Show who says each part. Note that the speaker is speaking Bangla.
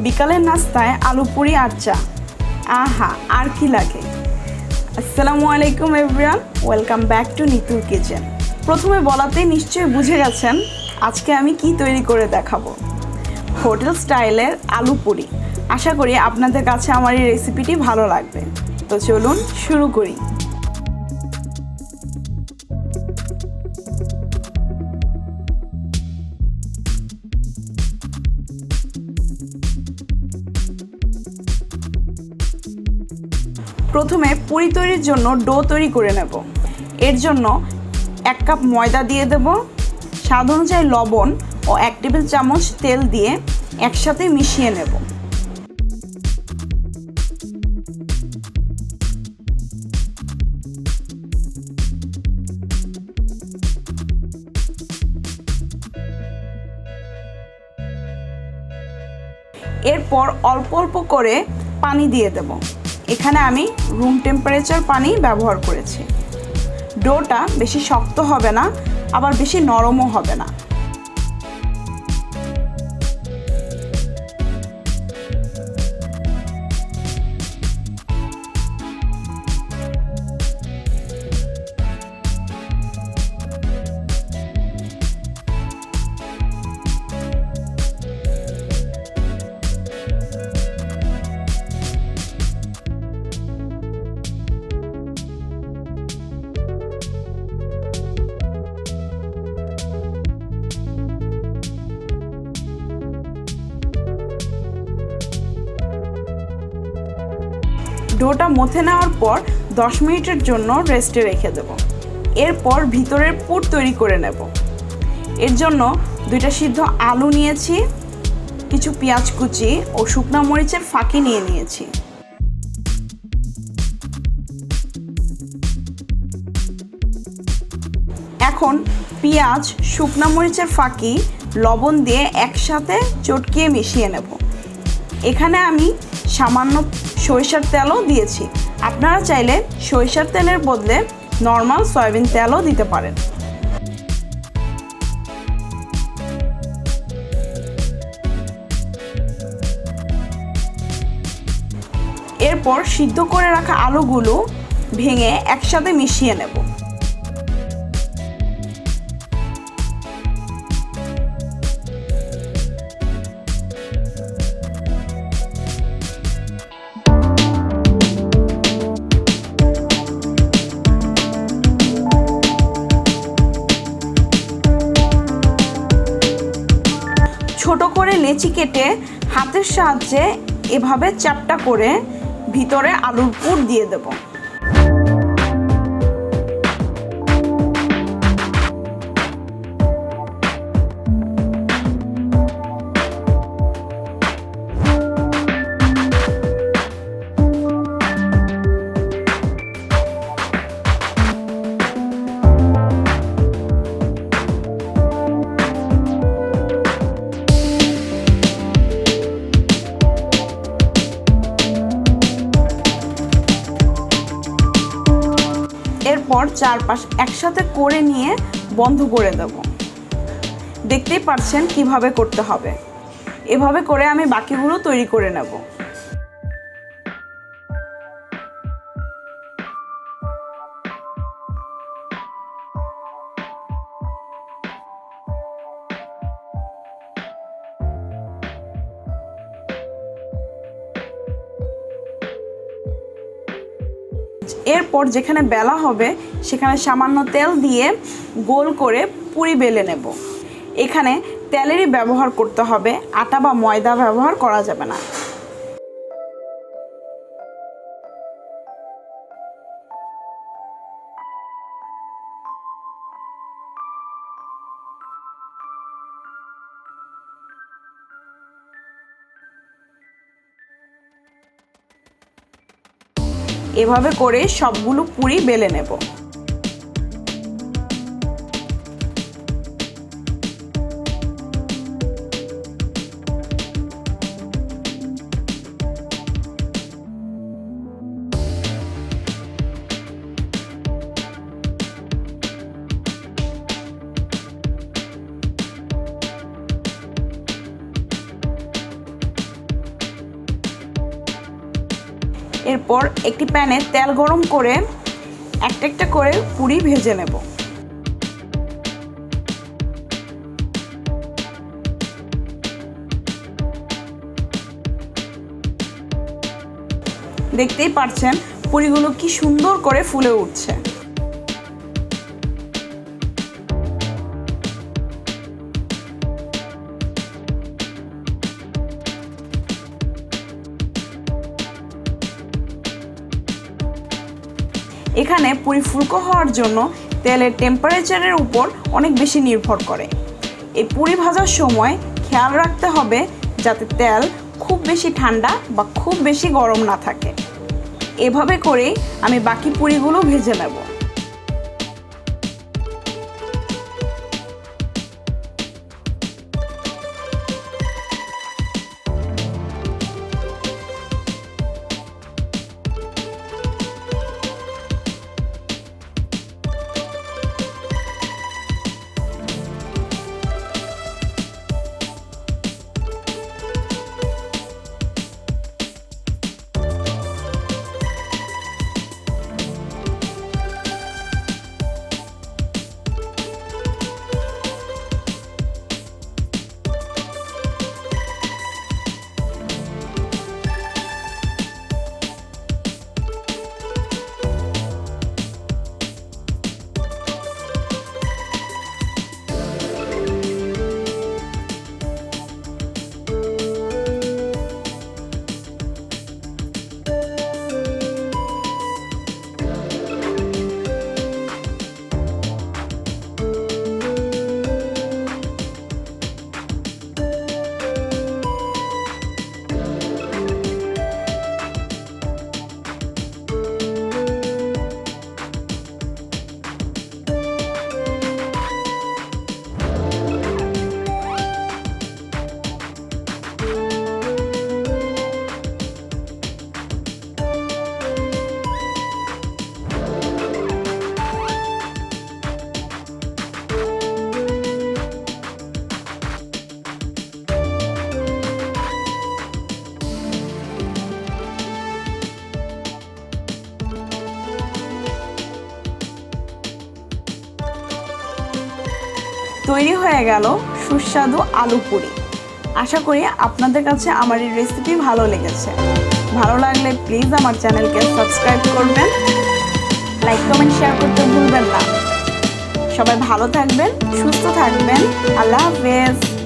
Speaker 1: বিকালের নাস্তায় আলু পুরি আর চা, আহা আর কি লাগে। আসসালামু আলাইকুম এভরিওয়ান, ওয়েলকাম ব্যাক টু নিতুর কিচেন। প্রথমে বলাতেই নিশ্চয়ই বুঝে গেছেন আজকে আমি কি তৈরি করে দেখাবো। হোটেল স্টাইলের আলু পুরি। আশা করি আপনাদের কাছে আমার এই রেসিপিটি ভালো লাগবে। তো চলুন শুরু করি। প্রথমে পুরি তৈরির জন্য ডো তৈরি করে নেব। এর জন্য 1 কাপ ময়দা দিয়ে দেব, স্বাদ অনুযায়ী লবণ ও 1 টেবিল চামচ তেল দিয়ে একসাথে মিশিয়ে নেব। এরপর অল্প অল্প করে পানি দিয়ে দেব। এখানে আমি রুম টেম্পারেচার পানি ব্যবহার করেছি। ডোটা বেশি শক্ত হবে না, আবার বেশি নরমও হবে না। ডোটা মথে নেওয়ার পর 10 মিনিটের জন্য রেস্টে রেখে দেব। এরপর ভিতরের পুর তৈরি করে নেব। এর জন্য 2টা সিদ্ধ আলু নিয়েছি, কিছু পেঁয়াজ কুচি ও শুকনো মরিচের ফাঁকি নিয়ে নিয়েছি। এখন পেঁয়াজ, শুকনো মরিচের ফাঁকি লবণ দিয়ে একসাথে চটকিয়ে মিশিয়ে নেব। এখানে আমি সামান্য সরিষার তেলও দিয়েছি। আপনারা চাইলে সরিষার তেলের বদলে নর্মাল সয়াবিন তেলও দিতে পারেন। এরপর সিদ্ধ করে রাখা আলুগুলো ভেঙে একসাথে মিশিয়ে নেব। ছোট করে লেচি কেটে হাতের সাহায্যে এভাবে চ্যাপ্টা করে ভিতরে আলুর পুর দিয়ে দেব। এরপর চারপাশ একসাথে করে নিয়ে বন্ধ করে দেব। দেখতেই পাচ্ছেন কিভাবে করতে হবে। এভাবে করে আমি বাকিগুলো তৈরি করে নেব। এরপর যেখানে বেলা হবে সেখানে সামান্য তেল দিয়ে গোল করে পুরি বেলে নেব। এখানে তেলেরই ব্যবহার করতে হবে, আটা বা ময়দা ব্যবহার করা যাবে না। এভাবে করে সবগুলো পুরি বেলে নেব। এরপর একটি প্যানে তেল গরম করে একটা একটা করে পুরি ভেজে নেব। দেখতেই পাচ্ছেন পুরিগুলো কি সুন্দর করে ফুলে উঠছে। এখানে পুরি ফুলকো হওয়ার জন্য তেলের টেম্পারেচারের উপর অনেক বেশি নির্ভর করে। এই পুরি ভাজার সময় খেয়াল রাখতে হবে যাতে তেল খুব বেশি ঠান্ডা বা খুব বেশি গরম না থাকে। এভাবে করেই আমি বাকি পুরিগুলো ভেজে নেব। তৈরি হয়ে গেল সুস্বাদু আলু পুরি। আশা করি আপনাদের কাছে আমার এই রেসিপি ভালো লেগেছে। ভালো লাগলে প্লিজ আমার চ্যানেলকে সাবস্ক্রাইব করবেন, লাইক কমেন্ট শেয়ার করতে ভুলবেন না। সবাই ভালো থাকবেন, সুস্থ থাকবেন। আল্লাহ হাফেজ।